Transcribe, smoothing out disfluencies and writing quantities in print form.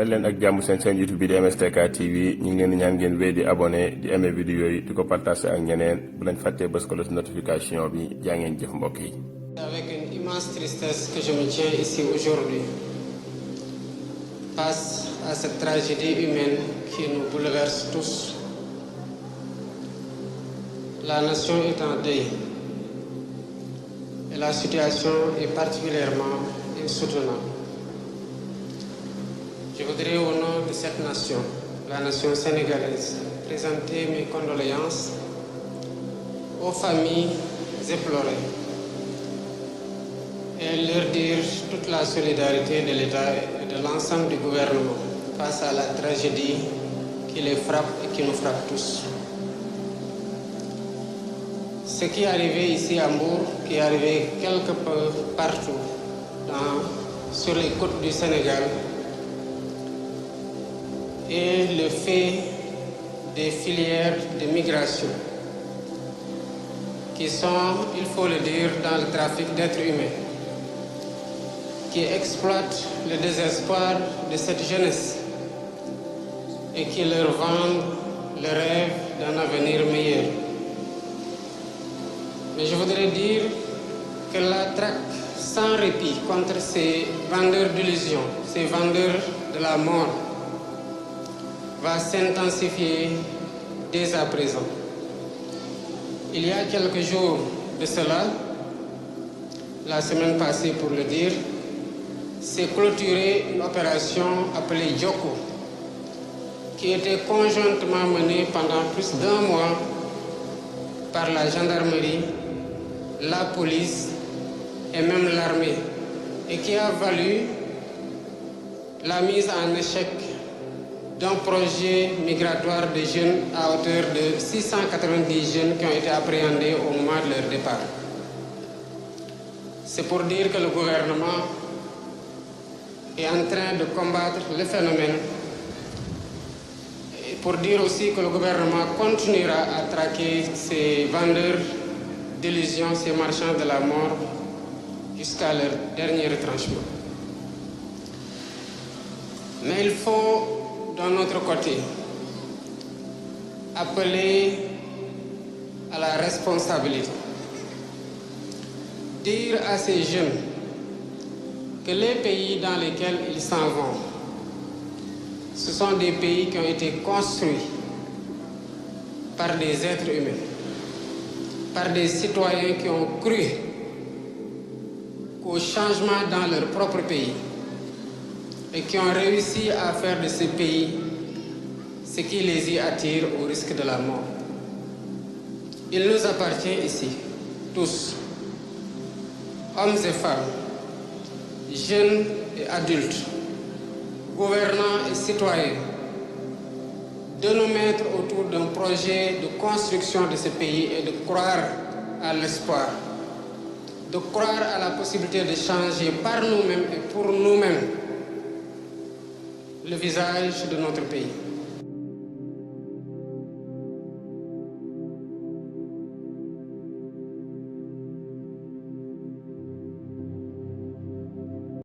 dal leen ak jàmm seen YouTube bi di MSTK TV ñu ngi leen di ñaan ngeen wéy di abonné di aimer vidéo yi di ko partager ak ñeneen bu leen fàttee bës ko la notification bi jaa ngeen jëf mbokk yi. Avec une immense tristesse que je me tiens ici aujourd'hui face à cette tragédie humaine qui nous bouleverse tous. La nation est en deuil et la situation est particulièrement insoutenable. Je voudrais au nom de cette nation, la nation sénégalaise, présenter mes condoléances aux familles éplorées et leur dire toute la solidarité de l'État et de l'ensemble du gouvernement face à la tragédie qui les frappe et qui nous frappe tous. Ce qui est arrivé ici à Mbour, qui est arrivé quelque peu partout sur les côtes du Sénégal, est le fait des filières de migration qui sont, il faut le dire, dans le trafic d'êtres humains, qui exploitent le désespoir de cette jeunesse et qui leur vendent le rêve d'un avenir meilleur. Mais je voudrais dire que la traque sans répit contre ces vendeurs d'illusions, ces vendeurs de la mort, va s'intensifier dès à présent. Il y a quelques jours de cela, la semaine passée pour le dire, s'est clôturée une opération appelée Djoko, qui était conjointement menée pendant plus d'un mois par la gendarmerie, la police et même l'armée, et qui a valu la mise en échec d'un projet migratoire de jeunes à hauteur de 690 jeunes qui ont été appréhendés au moment de leur départ. C'est pour dire que le gouvernement est en train de combattre le phénomène et pour dire aussi que le gouvernement continuera à traquer ces vendeurs d'illusions, ces marchands de la mort jusqu'à leur dernier retranchement. Mais il faut d'un autre côté, appeler à la responsabilité. Dire à ces jeunes que les pays dans lesquels ils s'en vont, ce sont des pays qui ont été construits par des êtres humains, par des citoyens qui ont cru qu'au changement dans leur propre pays, et qui ont réussi à faire de ce pays ce qui les y attire au risque de la mort. Il nous appartient ici, tous, hommes et femmes, jeunes et adultes, gouvernants et citoyens, de nous mettre autour d'un projet de construction de ce pays et de croire à l'espoir, de croire à la possibilité de changer par nous-mêmes et pour nous-mêmes le visage de notre pays.